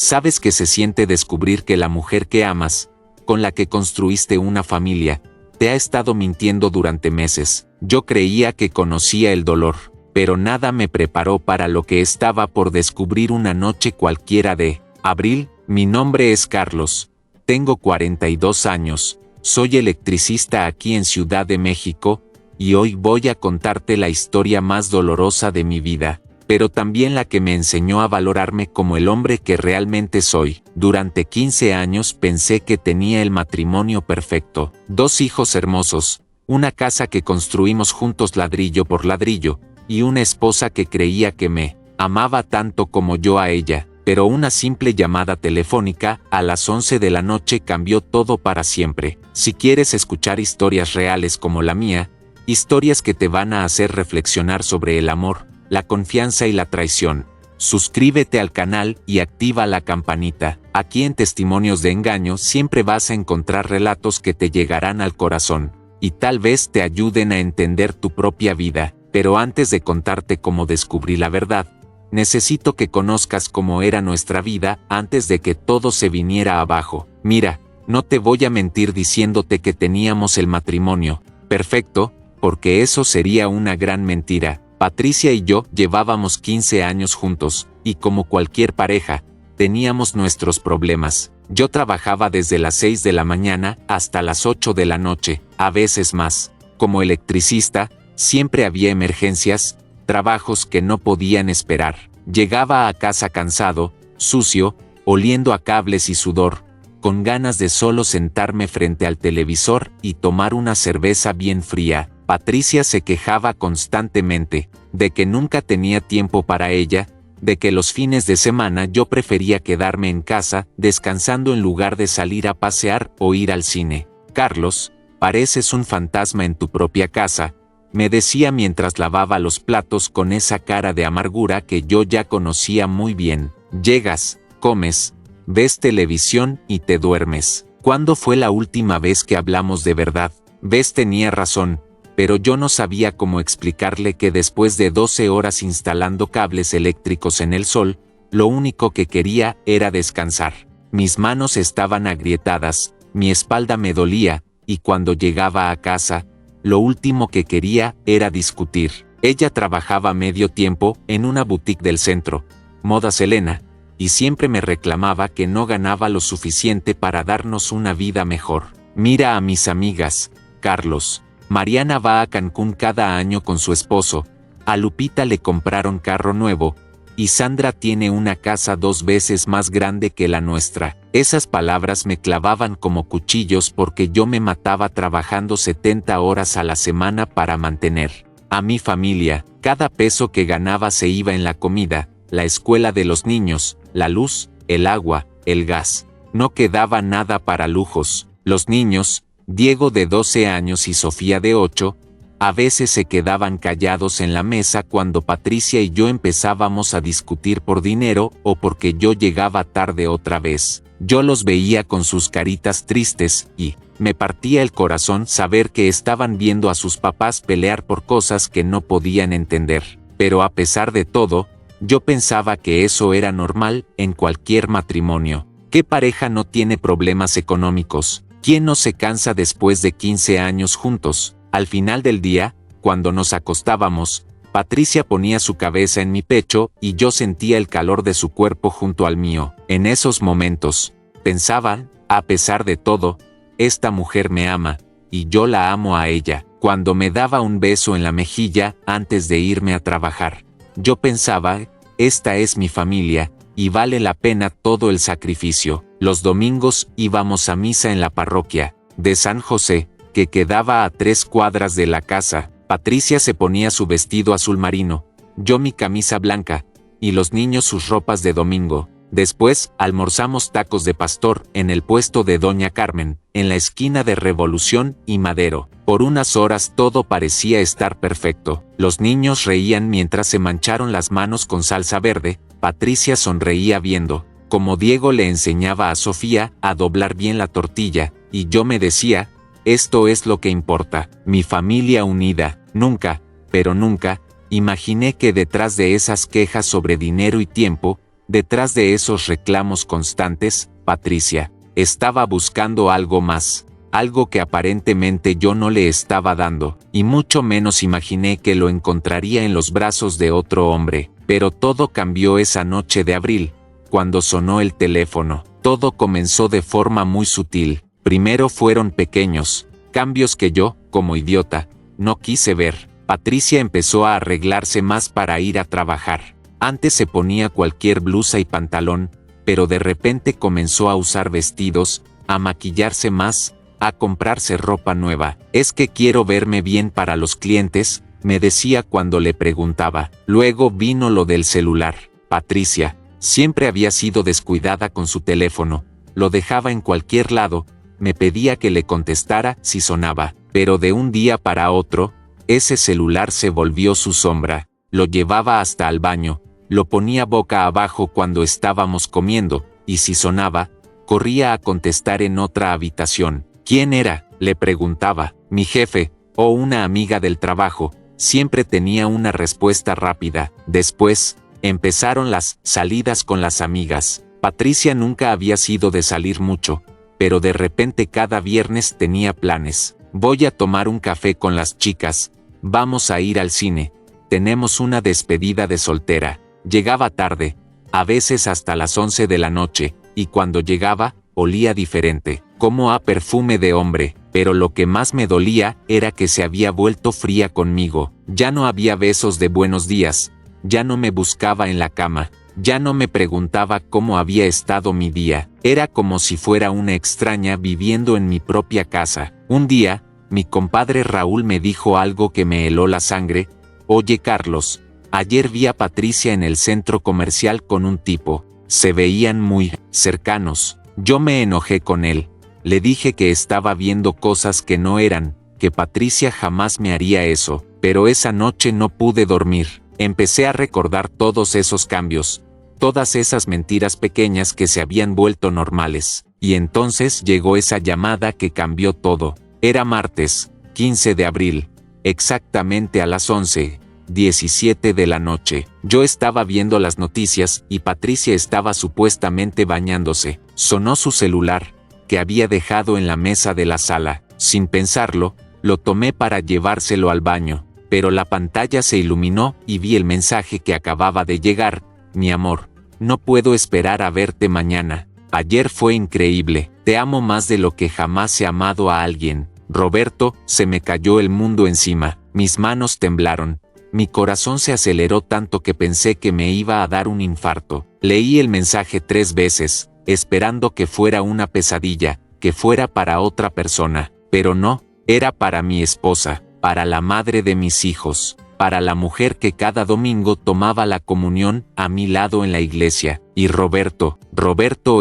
¿Sabes qué se siente descubrir que la mujer que amas, con la que construiste una familia, te ha estado mintiendo durante meses? Yo creía que conocía el dolor, pero nada me preparó para lo que estaba por descubrir una noche cualquiera de abril. Mi nombre es Carlos, tengo 42 años, soy electricista aquí en Ciudad de México, y hoy voy a contarte la historia más dolorosa de mi vida, pero también la que me enseñó a valorarme como el hombre que realmente soy. Durante 15 años pensé que tenía el matrimonio perfecto, 2 hijos hermosos, una casa que construimos juntos ladrillo por ladrillo, y una esposa que creía que me amaba tanto como yo a ella. Pero una simple llamada telefónica a las 11 de la noche cambió todo para siempre. Si quieres escuchar historias reales como la mía, historias que te van a hacer reflexionar sobre el amor, la confianza y la traición, suscríbete al canal y activa la campanita. Aquí en Testimonios de Engaño siempre vas a encontrar relatos que te llegarán al corazón, y tal vez te ayuden a entender tu propia vida. Pero antes de contarte cómo descubrí la verdad, necesito que conozcas cómo era nuestra vida antes de que todo se viniera abajo. Mira, no te voy a mentir diciéndote que teníamos el matrimonio perfecto, porque eso sería una gran mentira. Patricia y yo llevábamos 15 años juntos, y como cualquier pareja, teníamos nuestros problemas. Yo trabajaba desde las 6 de la mañana hasta las 8 de la noche, a veces más. Como electricista, siempre había emergencias, trabajos que no podían esperar. Llegaba a casa cansado, sucio, oliendo a cables y sudor, con ganas de solo sentarme frente al televisor y tomar una cerveza bien fría. Patricia se quejaba constantemente, de que nunca tenía tiempo para ella, de que los fines de semana yo prefería quedarme en casa, descansando en lugar de salir a pasear o ir al cine. Carlos, pareces un fantasma en tu propia casa, me decía mientras lavaba los platos con esa cara de amargura que yo ya conocía muy bien. Llegas, comes, ves televisión y te duermes. ¿Cuándo fue la última vez que hablamos de verdad? Ves, tenía razón, pero yo no sabía cómo explicarle que después de 12 horas instalando cables eléctricos en el sol, lo único que quería era descansar. Mis manos estaban agrietadas, mi espalda me dolía, y cuando llegaba a casa, lo último que quería era discutir. Ella trabajaba medio tiempo en una boutique del centro, Moda Selena, y siempre me reclamaba que no ganaba lo suficiente para darnos una vida mejor. Mira a mis amigas, Carlos. Mariana va a Cancún cada año con su esposo, a Lupita le compraron carro nuevo, y Sandra tiene una casa 2 veces más grande que la nuestra. Esas palabras me clavaban como cuchillos porque yo me mataba trabajando 70 horas a la semana para mantener a mi familia. Cada peso que ganaba se iba en la comida, la escuela de los niños, la luz, el agua, el gas. No quedaba nada para lujos. Los niños, Diego de 12 años y Sofía de 8, a veces se quedaban callados en la mesa cuando Patricia y yo empezábamos a discutir por dinero o porque yo llegaba tarde otra vez. Yo los veía con sus caritas tristes y me partía el corazón saber que estaban viendo a sus papás pelear por cosas que no podían entender. Pero a pesar de todo, yo pensaba que eso era normal en cualquier matrimonio. ¿Qué pareja no tiene problemas económicos? ¿Quién no se cansa después de 15 años juntos? Al final del día, cuando nos acostábamos, Patricia ponía su cabeza en mi pecho y yo sentía el calor de su cuerpo junto al mío. En esos momentos, pensaba, a pesar de todo, esta mujer me ama, y yo la amo a ella. Cuando me daba un beso en la mejilla antes de irme a trabajar, yo pensaba, esta es mi familia, y vale la pena todo el sacrificio. Los domingos íbamos a misa en la parroquia de San José, que quedaba a 3 cuadras de la casa. Patricia se ponía su vestido azul marino, yo mi camisa blanca, y los niños sus ropas de domingo. Después, almorzamos tacos de pastor en el puesto de Doña Carmen, en la esquina de Revolución y Madero. Por unas horas todo parecía estar perfecto. Los niños reían mientras se mancharon las manos con salsa verde. Patricia sonreía viendo como Diego le enseñaba a Sofía a doblar bien la tortilla, y yo me decía, esto es lo que importa, mi familia unida. Nunca, pero nunca, imaginé que detrás de esas quejas sobre dinero y tiempo, Detrás de esos reclamos constantes, Patricia estaba buscando algo más, algo que aparentemente yo no le estaba dando, y mucho menos imaginé que lo encontraría en los brazos de otro hombre. Pero todo cambió esa noche de abril, cuando sonó el teléfono. Todo comenzó de forma muy sutil. Primero fueron pequeños cambios que yo, como idiota, no quise ver. Patricia empezó a arreglarse más para ir a trabajar. Antes se ponía cualquier blusa y pantalón, pero de repente comenzó a usar vestidos, a maquillarse más, a comprarse ropa nueva. Es que quiero verme bien para los clientes, me decía cuando le preguntaba. Luego vino lo del celular. Patricia siempre había sido descuidada con su teléfono, lo dejaba en cualquier lado, me pedía que le contestara si sonaba, pero de un día para otro, ese celular se volvió su sombra. Lo llevaba hasta el baño, lo ponía boca abajo cuando estábamos comiendo, y si sonaba, corría a contestar en otra habitación. ¿Quién era?, le preguntaba. Mi jefe, o una amiga del trabajo. Siempre tenía una respuesta rápida. Después, empezaron las salidas con las amigas. Patricia nunca había sido de salir mucho, pero de repente cada viernes tenía planes. Voy a tomar un café con las chicas, vamos a ir al cine, tenemos una despedida de soltera. Llegaba tarde, a veces hasta las 11 de la noche, y cuando llegaba, olía diferente, como a perfume de hombre, pero lo que más me dolía era que se había vuelto fría conmigo. Ya no había besos de buenos días, ya no me buscaba en la cama, ya no me preguntaba cómo había estado mi día. Era como si fuera una extraña viviendo en mi propia casa. Un día, mi compadre Raúl me dijo algo que me heló la sangre. Oye Carlos, ayer vi a Patricia en el centro comercial con un tipo. Se veían muy cercanos. Yo me enojé con él. Le dije que estaba viendo cosas que no eran, que Patricia jamás me haría eso. Pero esa noche no pude dormir. Empecé a recordar todos esos cambios, todas esas mentiras pequeñas que se habían vuelto normales. Y entonces llegó esa llamada que cambió todo. Era martes, 15 de abril, exactamente a las 11:17 de la noche. Yo estaba viendo las noticias y Patricia estaba supuestamente bañándose. Sonó su celular, que había dejado en la mesa de la sala. Sin pensarlo, lo tomé para llevárselo al baño, pero la pantalla se iluminó y vi el mensaje que acababa de llegar. Mi amor, no puedo esperar a verte mañana. Ayer fue increíble. Te amo más de lo que jamás he amado a alguien. Roberto, se me cayó el mundo encima. Mis manos temblaron. Mi corazón se aceleró tanto que pensé que me iba a dar un infarto. Leí el mensaje 3 veces, esperando que fuera una pesadilla, que fuera para otra persona. Pero no, era para mi esposa, para la madre de mis hijos, para la mujer que cada domingo tomaba la comunión a mi lado en la iglesia. Y Roberto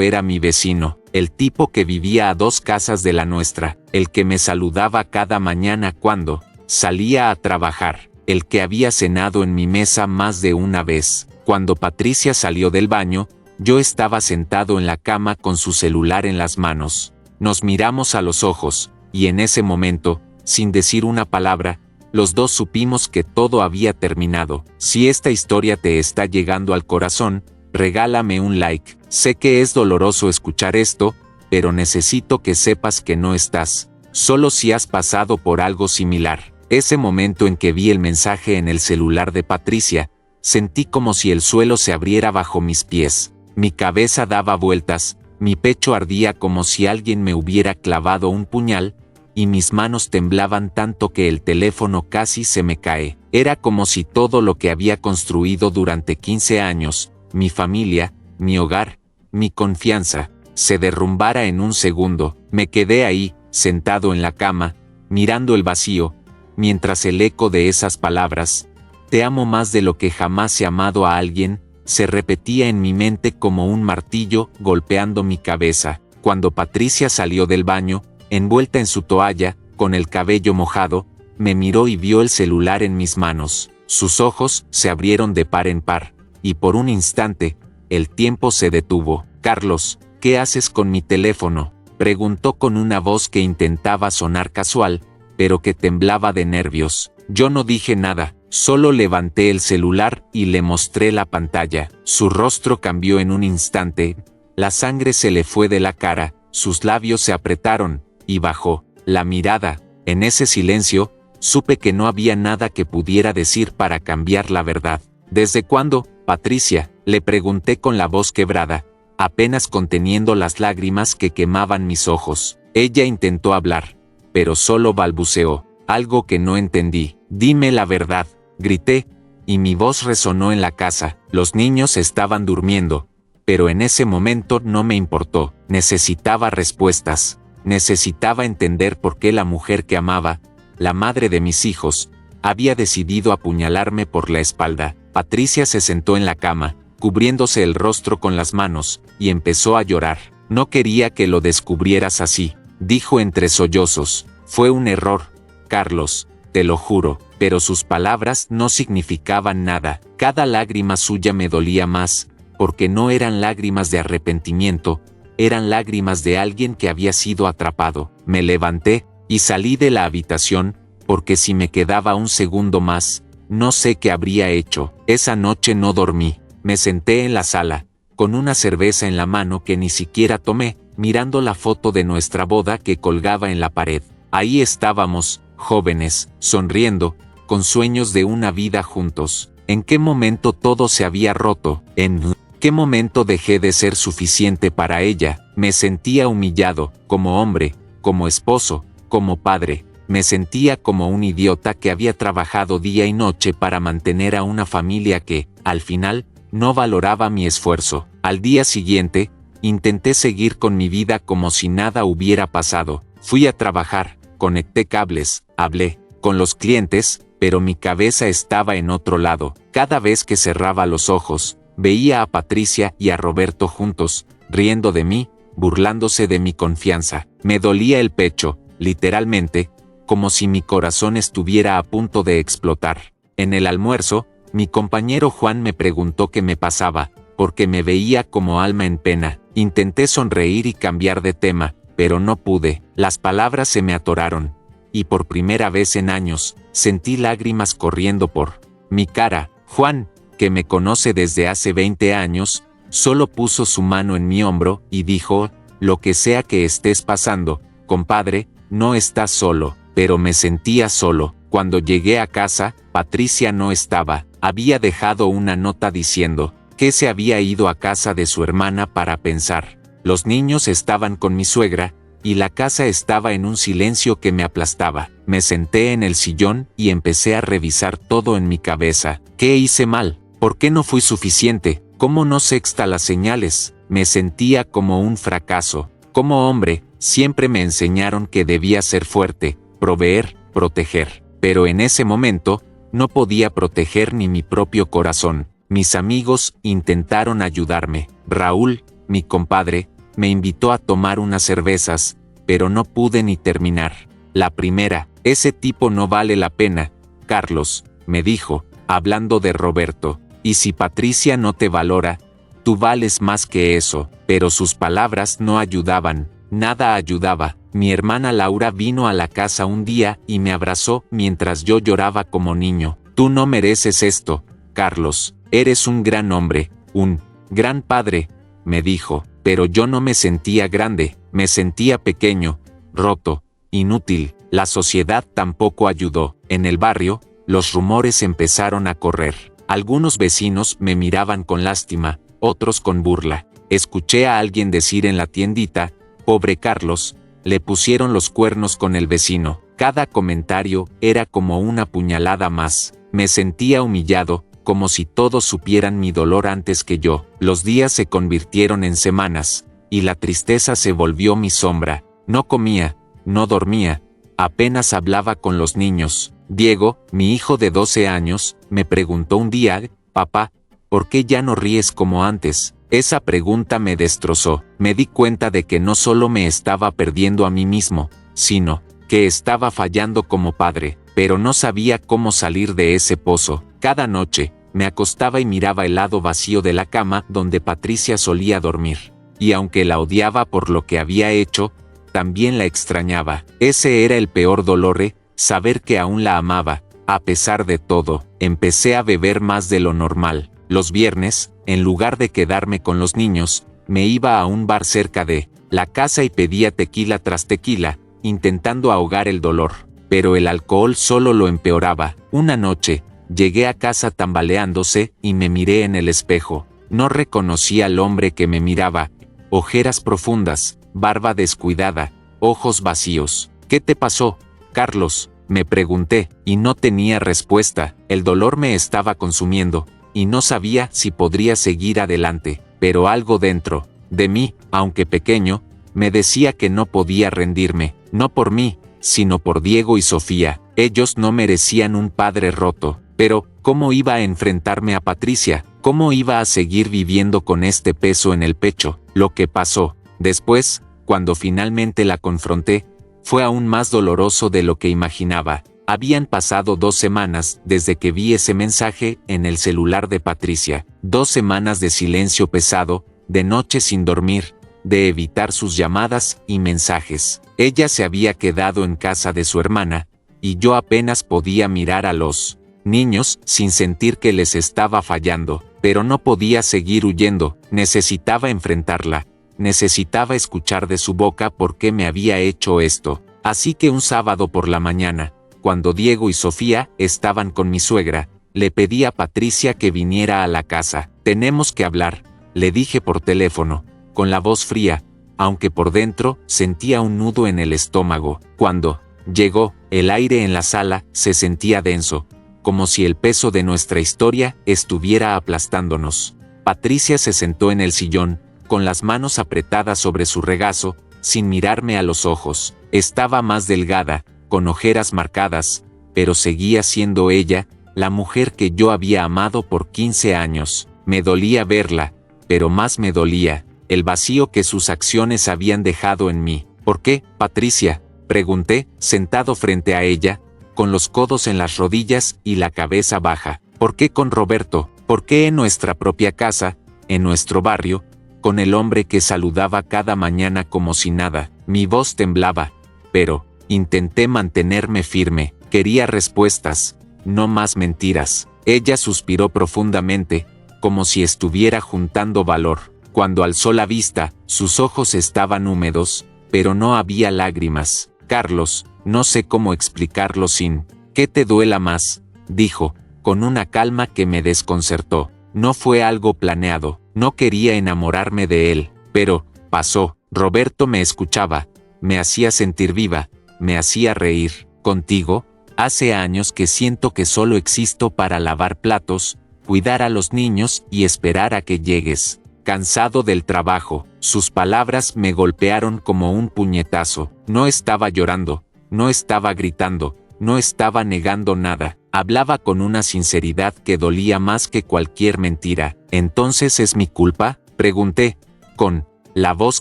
era mi vecino, el tipo que vivía a 2 casas de la nuestra, el que me saludaba cada mañana cuando salía a trabajar, el que había cenado en mi mesa más de una vez. Cuando Patricia salió del baño, yo estaba sentado en la cama con su celular en las manos. Nos miramos a los ojos, y en ese momento, sin decir una palabra, los dos supimos que todo había terminado. Si esta historia te está llegando al corazón, regálame un like. Sé que es doloroso escuchar esto, pero necesito que sepas que no estás solo si has pasado por algo similar. Ese momento en que vi el mensaje en el celular de Patricia, sentí como si el suelo se abriera bajo mis pies. Mi cabeza daba vueltas, mi pecho ardía como si alguien me hubiera clavado un puñal, y mis manos temblaban tanto que el teléfono casi se me cae. Era como si todo lo que había construido durante 15 años, mi familia, mi hogar, mi confianza, se derrumbara en un segundo. Me quedé ahí, sentado en la cama, mirando el vacío, mientras el eco de esas palabras, te amo más de lo que jamás he amado a alguien, se repetía en mi mente como un martillo golpeando mi cabeza. Cuando Patricia salió del baño, envuelta en su toalla, con el cabello mojado, me miró y vio el celular en mis manos. Sus ojos se abrieron de par en par, y por un instante, el tiempo se detuvo. Carlos, ¿qué haces con mi teléfono?, preguntó con una voz que intentaba sonar casual, pero que temblaba de nervios. Yo no dije nada, Solo levanté el celular y le mostré la pantalla. Su rostro cambió en un instante, la sangre se le fue de la cara, sus labios se apretaron, y bajó la mirada. En ese silencio, supe que no había nada que pudiera decir para cambiar la verdad. ¿Desde cuándo, Patricia?, le pregunté con la voz quebrada, apenas conteniendo las lágrimas que quemaban mis ojos. Ella intentó hablar, pero solo balbuceó, algo que no entendí. Dime la verdad, grité, y mi voz resonó en la casa. Los niños estaban durmiendo, pero en ese momento no me importó. Necesitaba respuestas. Necesitaba entender por qué la mujer que amaba, la madre de mis hijos, había decidido apuñalarme por la espalda. Patricia se sentó en la cama, cubriéndose el rostro con las manos, y empezó a llorar. No quería que lo descubrieras así, dijo entre sollozos. Fue un error, Carlos, te lo juro, pero sus palabras no significaban nada. Cada lágrima suya me dolía más, porque no eran lágrimas de arrepentimiento, eran lágrimas de alguien que había sido atrapado. Me levanté y salí de la habitación, porque si me quedaba un segundo más, no sé qué habría hecho. Esa noche no dormí. Me senté en la sala, con una cerveza en la mano que ni siquiera tomé, mirando la foto de nuestra boda que colgaba en la pared. Ahí estábamos, jóvenes, sonriendo, con sueños de una vida juntos. ¿En qué momento todo se había roto? ¿En qué momento dejé de ser suficiente para ella? Me sentía humillado, como hombre, como esposo, como padre. Me sentía como un idiota que había trabajado día y noche para mantener a una familia que, al final, no valoraba mi esfuerzo. Al día siguiente, intenté seguir con mi vida como si nada hubiera pasado. Fui a trabajar, conecté cables, hablé con los clientes, pero mi cabeza estaba en otro lado. Cada vez que cerraba los ojos, veía a Patricia y a Roberto juntos, riendo de mí, burlándose de mi confianza. Me dolía el pecho, literalmente, como si mi corazón estuviera a punto de explotar. En el almuerzo, mi compañero Juan me preguntó qué me pasaba, porque me veía como alma en pena. Intenté sonreír y cambiar de tema, pero no pude. Las palabras se me atoraron, y por primera vez en años, sentí lágrimas corriendo por mi cara. Juan, que me conoce desde hace 20 años, solo puso su mano en mi hombro y dijo, lo que sea que estés pasando, compadre, no estás solo. Pero me sentía solo. Cuando llegué a casa, Patricia no estaba. Había dejado una nota diciendo que se había ido a casa de su hermana para pensar. Los niños estaban con mi suegra, y la casa estaba en un silencio que me aplastaba. Me senté en el sillón y empecé a revisar todo en mi cabeza. ¿Qué hice mal? ¿Por qué no fui suficiente? ¿Cómo no sexta las señales? Me sentía como un fracaso. Como hombre, siempre me enseñaron que debía ser fuerte, proveer, proteger. Pero en ese momento, no podía proteger ni mi propio corazón. Mis amigos intentaron ayudarme. Raúl, mi compadre, me invitó a tomar unas cervezas, pero no pude ni terminar la primera. Ese tipo no vale la pena, Carlos, me dijo, hablando de Roberto. Y si Patricia no te valora, tú vales más que eso. Pero sus palabras no ayudaban. Nada ayudaba. Mi hermana Laura vino a la casa un día y me abrazó mientras yo lloraba como niño. Tú no mereces esto, Carlos. Eres un gran hombre, un gran padre, me dijo. Pero yo no me sentía grande, me sentía pequeño, roto, inútil. La sociedad tampoco ayudó. En el barrio, los rumores empezaron a correr. Algunos vecinos me miraban con lástima, otros con burla. Escuché a alguien decir en la tiendita, pobre Carlos, le pusieron los cuernos con el vecino. Cada comentario era como una puñalada más. Me sentía humillado, como si todos supieran mi dolor antes que yo. Los días se convirtieron en semanas, y la tristeza se volvió mi sombra. No comía, no dormía, apenas hablaba con los niños. Diego, mi hijo de 12 años, me preguntó un día, papá, ¿por qué ya no ríes como antes? Esa pregunta me destrozó. Me di cuenta de que no solo me estaba perdiendo a mí mismo, sino que estaba fallando como padre, pero no sabía cómo salir de ese pozo. Cada noche, me acostaba y miraba el lado vacío de la cama donde Patricia solía dormir. Y aunque la odiaba por lo que había hecho, también la extrañaba. Ese era el peor dolor, saber que aún la amaba, A pesar de todo, empecé a beber más de lo normal. Los viernes, en lugar de quedarme con los niños, me iba a un bar cerca de la casa y pedía tequila tras tequila, intentando ahogar el dolor. Pero el alcohol solo lo empeoraba. Una noche, llegué a casa tambaleándose y me miré en el espejo. No reconocí al hombre que me miraba. Ojeras profundas, barba descuidada, ojos vacíos. ¿Qué te pasó, Carlos?, me pregunté, y no tenía respuesta. El dolor me estaba consumiendo, y no sabía si podría seguir adelante. Pero algo dentro de mí, aunque pequeño, me decía que no podía rendirme, no por mí, sino por Diego y Sofía. Ellos no merecían un padre roto. Pero, ¿cómo iba a enfrentarme a Patricia? ¿Cómo iba a seguir viviendo con este peso en el pecho? Lo que pasó después, cuando finalmente la confronté, fue aún más doloroso de lo que imaginaba. Habían pasado 2 semanas desde que vi ese mensaje en el celular de Patricia. 2 semanas de silencio pesado, de noches sin dormir, de evitar sus llamadas y mensajes. Ella se había quedado en casa de su hermana, y yo apenas podía mirar a los niños sin sentir que les estaba fallando. Pero no podía seguir huyendo, necesitaba enfrentarla. Necesitaba escuchar de su boca por qué me había hecho esto. Así que un sábado por la mañana, cuando Diego y Sofía estaban con mi suegra, le pedí a Patricia que viniera a la casa. Tenemos que hablar, le dije por teléfono, con la voz fría, aunque por dentro sentía un nudo en el estómago. Cuando llegó, el aire en la sala se sentía denso, como si el peso de nuestra historia estuviera aplastándonos. Patricia se sentó en el sillón, con las manos apretadas sobre su regazo, sin mirarme a los ojos. Estaba más delgada, con ojeras marcadas, pero seguía siendo ella, la mujer que yo había amado por 15 años. Me dolía verla, pero más me dolía el vacío que sus acciones habían dejado en mí. ¿Por qué, Patricia?, pregunté, sentado frente a ella, con los codos en las rodillas y la cabeza baja. ¿Por qué con Roberto? ¿Por qué en nuestra propia casa, en nuestro barrio, con el hombre que saludaba cada mañana como si nada? Mi voz temblaba, pero intenté mantenerme firme. Quería respuestas, no más mentiras. Ella suspiró profundamente, como si estuviera juntando valor. Cuando alzó la vista, sus ojos estaban húmedos, pero no había lágrimas. Carlos, no sé cómo explicarlo sin que te duela más, dijo, con una calma que me desconcertó. No fue algo planeado, no quería enamorarme de él, pero pasó. Roberto me escuchaba, me hacía sentir viva, me hacía reír. Contigo, hace años que siento que solo existo para lavar platos, cuidar a los niños y esperar a que llegues. Cansado del trabajo, sus palabras me golpearon como un puñetazo. No estaba llorando, no estaba gritando, no estaba negando nada. Hablaba con una sinceridad que dolía más que cualquier mentira. ¿Entonces es mi culpa?, pregunté, con la voz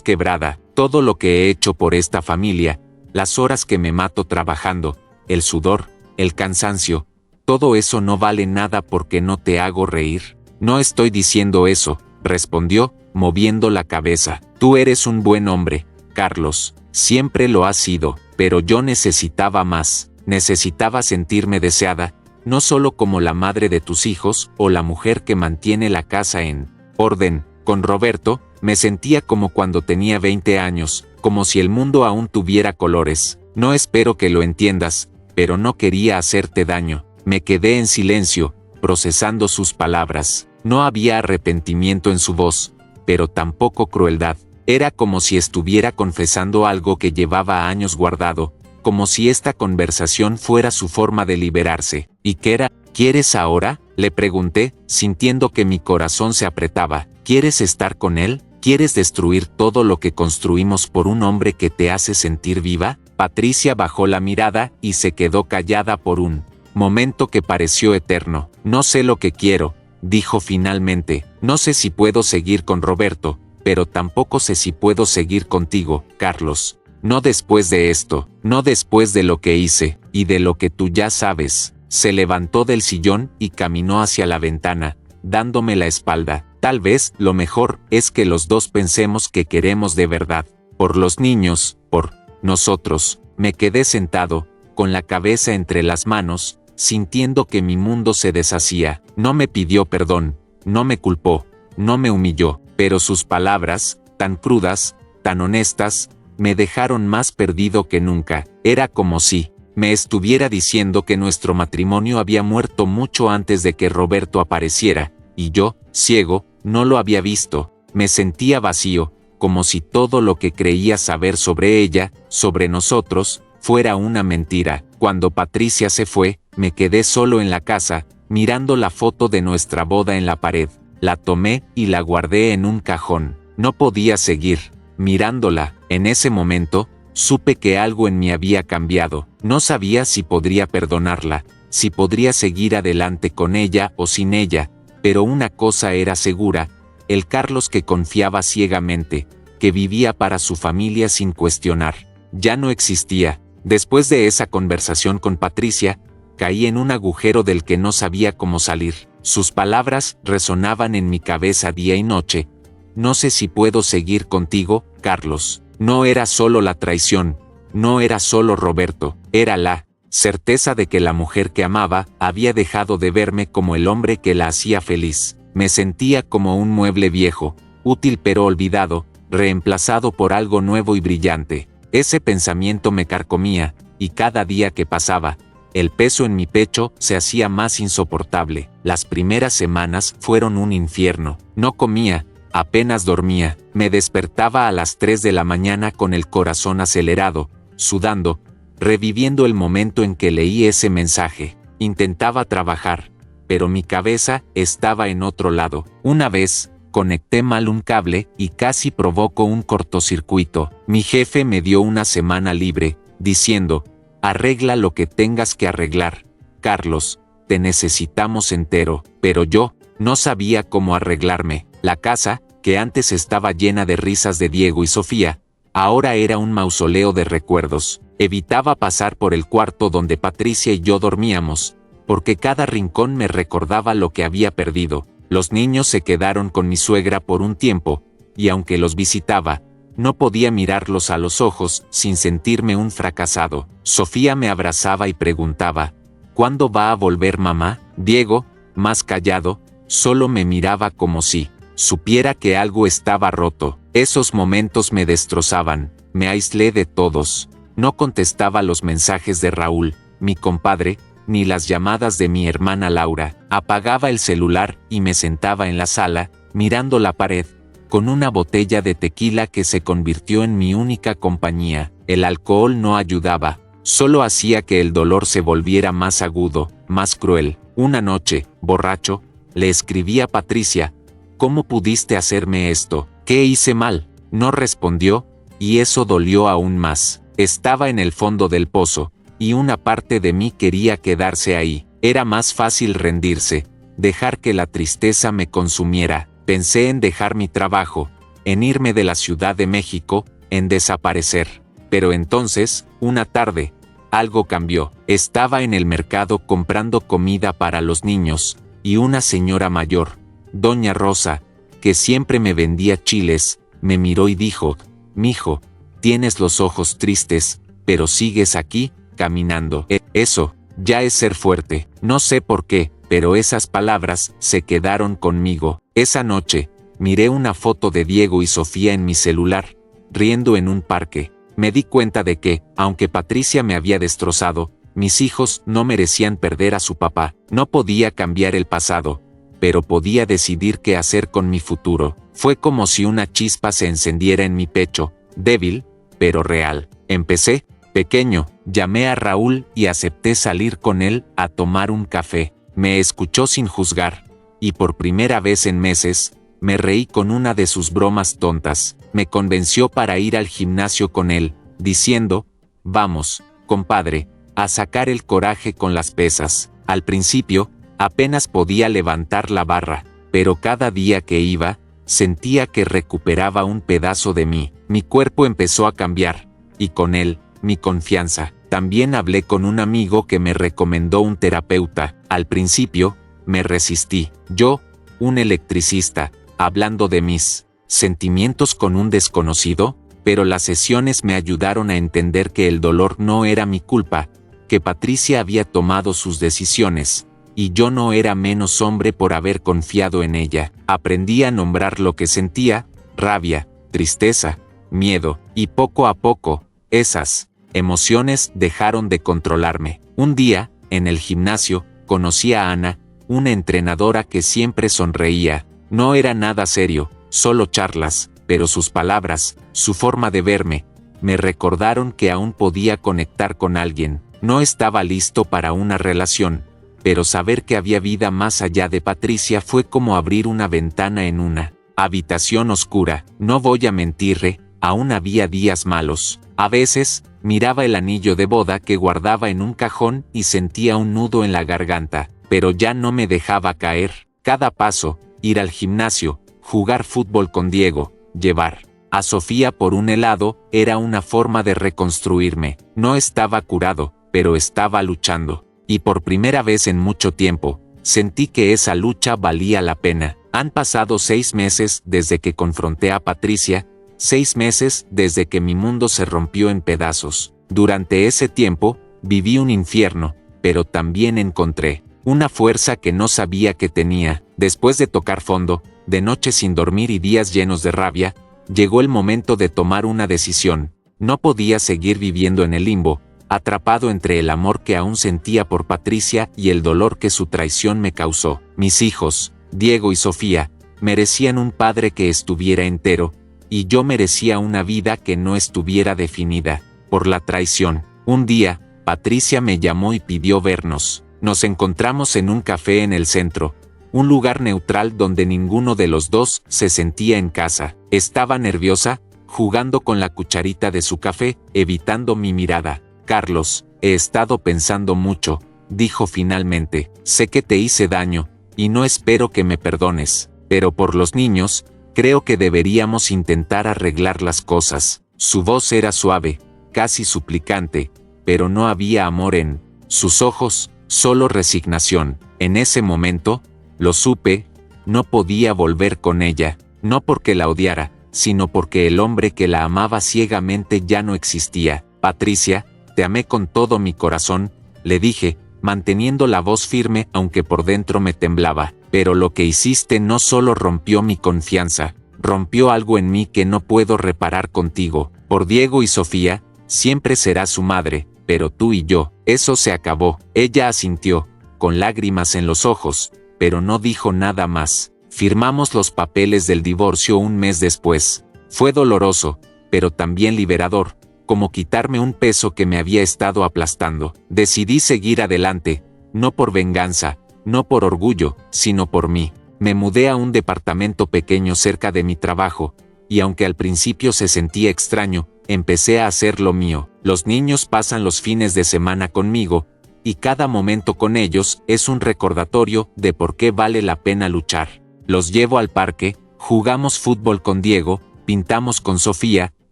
quebrada. Todo lo que he hecho por esta familia, las horas que me mato trabajando, el sudor, el cansancio, todo eso no vale nada porque no te hago reír. No estoy diciendo eso, respondió, moviendo la cabeza. Tú eres un buen hombre, Carlos, siempre lo has sido, pero yo necesitaba más. Necesitaba sentirme deseada, no solo como la madre de tus hijos o la mujer que mantiene la casa en orden. Con Roberto, me sentía como cuando tenía 20 años, como si el mundo aún tuviera colores. No espero que lo entiendas, pero no quería hacerte daño. Me quedé en silencio, procesando sus palabras. No había arrepentimiento en su voz, pero tampoco crueldad. Era como si estuviera confesando algo que llevaba años guardado, como si esta conversación fuera su forma de liberarse. ¿Y qué era? ¿Quieres ahora?, le pregunté, sintiendo que mi corazón se apretaba. ¿Quieres estar con él? ¿Quieres destruir todo lo que construimos por un hombre que te hace sentir viva? Patricia bajó la mirada y se quedó callada por un momento que pareció eterno. No sé lo que quiero, dijo finalmente. No sé si puedo seguir con Roberto, pero tampoco sé si puedo seguir contigo, Carlos. No después de esto, no después de lo que hice, y de lo que tú ya sabes. Se levantó del sillón y caminó hacia la ventana, dándome la espalda. Tal vez lo mejor es que los dos pensemos que queremos de verdad. Por los niños, por nosotros. Me quedé sentado, con la cabeza entre las manos, sintiendo que mi mundo se deshacía. No me pidió perdón, no me culpó, no me humilló, pero sus palabras, tan crudas, tan honestas, me dejaron más perdido que nunca. Era como si me estuviera diciendo que nuestro matrimonio había muerto mucho antes de que Roberto apareciera, y yo, ciego, no lo había visto. Me sentía vacío, como si todo lo que creía saber sobre ella, sobre nosotros, fuera una mentira. Cuando Patricia se fue, me quedé solo en la casa, mirando la foto de nuestra boda en la pared. La tomé y la guardé en un cajón. No podía seguir mirándola. En ese momento, supe que algo en mí había cambiado. No sabía si podría perdonarla, si podría seguir adelante con ella o sin ella, pero una cosa era segura: el Carlos que confiaba ciegamente, que vivía para su familia sin cuestionar, ya no existía. Después de esa conversación con Patricia, caí en un agujero del que no sabía cómo salir. Sus palabras resonaban en mi cabeza día y noche. No sé si puedo seguir contigo, Carlos. No era solo la traición, no era solo Roberto, era la certeza de que la mujer que amaba había dejado de verme como el hombre que la hacía feliz. Me sentía como un mueble viejo, útil pero olvidado, reemplazado por algo nuevo y brillante. Ese pensamiento me carcomía, y cada día que pasaba, el peso en mi pecho se hacía más insoportable. Las primeras semanas fueron un infierno. No comía, apenas dormía. Me despertaba a las 3 de la mañana con el corazón acelerado, sudando, reviviendo el momento en que leí ese mensaje. Intentaba trabajar, pero mi cabeza estaba en otro lado. Una vez, conecté mal un cable y casi provocó un cortocircuito. Mi jefe me dio una semana libre, diciendo: arregla lo que tengas que arreglar, Carlos, te necesitamos entero. Pero yo no sabía cómo arreglarme. La casa, que antes estaba llena de risas de Diego y Sofía, ahora era un mausoleo de recuerdos. Evitaba pasar por el cuarto donde Patricia y yo dormíamos, porque cada rincón me recordaba lo que había perdido. Los niños se quedaron con mi suegra por un tiempo, y aunque los visitaba, no podía mirarlos a los ojos sin sentirme un fracasado. Sofía me abrazaba y preguntaba: ¿cuándo va a volver mamá? Diego, más callado, solo me miraba como si supiera que algo estaba roto. Esos momentos me destrozaban. Me aislé de todos. No contestaba los mensajes de Raúl, mi compadre, ni las llamadas de mi hermana Laura. Apagaba el celular y me sentaba en la sala, mirando la pared, con una botella de tequila que se convirtió en mi única compañía. El alcohol no ayudaba, solo hacía que el dolor se volviera más agudo, más cruel. Una noche, borracho, le escribí a Patricia: ¿cómo pudiste hacerme esto? ¿Qué hice mal? No respondió, y eso dolió aún más. Estaba en el fondo del pozo, y una parte de mí quería quedarse ahí. Era más fácil rendirse, dejar que la tristeza me consumiera. Pensé en dejar mi trabajo, en irme de la Ciudad de México, en desaparecer. Pero entonces, una tarde, algo cambió. Estaba en el mercado comprando comida para los niños, y una señora mayor, doña Rosa, que siempre me vendía chiles, me miró y dijo: mijo, tienes los ojos tristes, pero sigues aquí, caminando. Eso, ya es ser fuerte. No sé por qué, pero esas palabras se quedaron conmigo. Esa noche, miré una foto de Diego y Sofía en mi celular, riendo en un parque. Me di cuenta de que, aunque Patricia me había destrozado, mis hijos no merecían perder a su papá. No podía cambiar el pasado, pero podía decidir qué hacer con mi futuro. Fue como si una chispa se encendiera en mi pecho, débil, pero real. Empecé, pequeño, llamé a Raúl y acepté salir con él a tomar un café. Me escuchó sin juzgar, y por primera vez en meses, me reí con una de sus bromas tontas. Me convenció para ir al gimnasio con él, diciendo: vamos, compadre, a sacar el coraje con las pesas. Al principio, apenas podía levantar la barra, pero cada día que iba, sentía que recuperaba un pedazo de mí. Mi cuerpo empezó a cambiar, y con él, mi confianza. También hablé con un amigo que me recomendó un terapeuta. Al principio, me resistí. Yo, un electricista, hablando de mis sentimientos con un desconocido, pero las sesiones me ayudaron a entender que el dolor no era mi culpa, que Patricia había tomado sus decisiones, y yo no era menos hombre por haber confiado en ella. Aprendí a nombrar lo que sentía: rabia, tristeza, miedo, y poco a poco, esas emociones dejaron de controlarme. Un día, en el gimnasio, conocí a Ana, una entrenadora que siempre sonreía. No era nada serio, solo charlas, pero sus palabras, su forma de verme, me recordaron que aún podía conectar con alguien. No estaba listo para una relación, pero saber que había vida más allá de Patricia fue como abrir una ventana en una habitación oscura. No voy a mentirle, aún había días malos. A veces, miraba el anillo de boda que guardaba en un cajón y sentía un nudo en la garganta, pero ya no me dejaba caer. Cada paso, ir al gimnasio, jugar fútbol con Diego, llevar a Sofía por un helado, era una forma de reconstruirme. No estaba curado, pero estaba luchando. Y por primera vez en mucho tiempo, sentí que esa lucha valía la pena. Han pasado 6 meses desde que confronté a Patricia, 6 meses desde que mi mundo se rompió en pedazos. Durante ese tiempo, viví un infierno, pero también encontré una fuerza que no sabía que tenía. Después de tocar fondo, de noches sin dormir y días llenos de rabia, llegó el momento de tomar una decisión. No podía seguir viviendo en el limbo, atrapado entre el amor que aún sentía por Patricia y el dolor que su traición me causó. Mis hijos, Diego y Sofía, merecían un padre que estuviera entero, y yo merecía una vida que no estuviera definida por la traición. Un día, Patricia me llamó y pidió vernos. Nos encontramos en un café en el centro, un lugar neutral donde ninguno de los dos se sentía en casa. Estaba nerviosa, jugando con la cucharita de su café, evitando mi mirada. Carlos, he estado pensando mucho, dijo finalmente. Sé que te hice daño, y no espero que me perdones, pero por los niños, creo que deberíamos intentar arreglar las cosas. Su voz era suave, casi suplicante, pero no había amor en sus ojos, solo resignación. En ese momento, lo supe, no podía volver con ella, no porque la odiara, sino porque el hombre que la amaba ciegamente ya no existía. Patricia, te amé con todo mi corazón, le dije, manteniendo la voz firme aunque por dentro me temblaba. Pero lo que hiciste no solo rompió mi confianza, rompió algo en mí que no puedo reparar contigo. Por Diego y Sofía, siempre serás su madre, pero tú y yo, eso se acabó. Ella asintió, con lágrimas en los ojos, pero no dijo nada más. Firmamos los papeles del divorcio un mes después. Fue doloroso, pero también liberador, como quitarme un peso que me había estado aplastando. Decidí seguir adelante, no por venganza, no por orgullo, sino por mí. Me mudé a un departamento pequeño cerca de mi trabajo, y aunque al principio se sentía extraño, empecé a hacer lo mío. Los niños pasan los fines de semana conmigo, y cada momento con ellos es un recordatorio de por qué vale la pena luchar. Los llevo al parque, jugamos fútbol con Diego, pintamos con Sofía,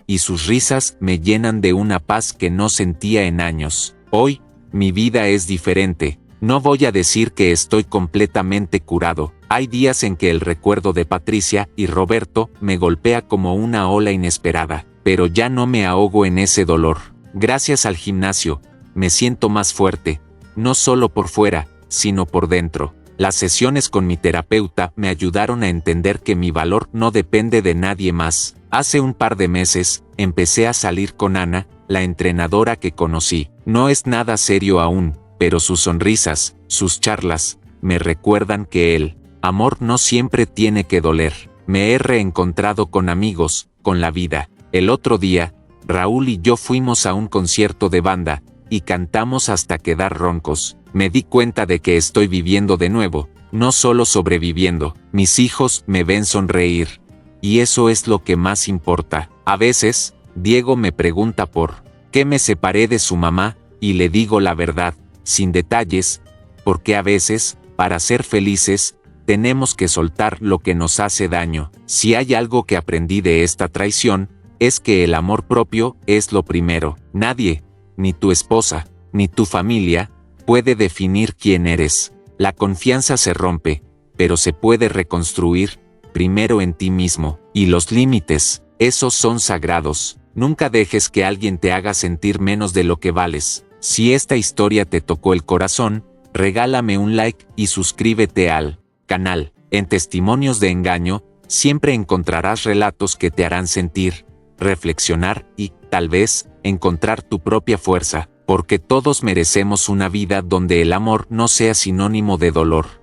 y sus risas me llenan de una paz que no sentía en años. Hoy, mi vida es diferente. No voy a decir que estoy completamente curado. Hay días en que el recuerdo de Patricia y Roberto me golpea como una ola inesperada, pero ya no me ahogo en ese dolor. Gracias al gimnasio, me siento más fuerte, no solo por fuera, sino por dentro. Las sesiones con mi terapeuta me ayudaron a entender que mi valor no depende de nadie más. Hace un par de meses, empecé a salir con Ana, la entrenadora que conocí. No es nada serio aún, pero sus sonrisas, sus charlas, me recuerdan que el amor no siempre tiene que doler. Me he reencontrado con amigos, con la vida. El otro día, Raúl y yo fuimos a un concierto de banda, y cantamos hasta quedar roncos. Me di cuenta de que estoy viviendo de nuevo, no solo sobreviviendo. Mis hijos me ven sonreír, y eso es lo que más importa. A veces, Diego me pregunta por qué me separé de su mamá, y le digo la verdad, sin detalles, porque a veces, para ser felices, tenemos que soltar lo que nos hace daño. Si hay algo que aprendí de esta traición, es que el amor propio es lo primero. Nadie, ni tu esposa, ni tu familia, puede definir quién eres. La confianza se rompe, pero se puede reconstruir, primero en ti mismo. Y los límites, esos son sagrados. Nunca dejes que alguien te haga sentir menos de lo que vales. Si esta historia te tocó el corazón, regálame un like y suscríbete al canal. En Testimonios de Engaño, siempre encontrarás relatos que te harán sentir, reflexionar y, tal vez, encontrar tu propia fuerza, porque todos merecemos una vida donde el amor no sea sinónimo de dolor.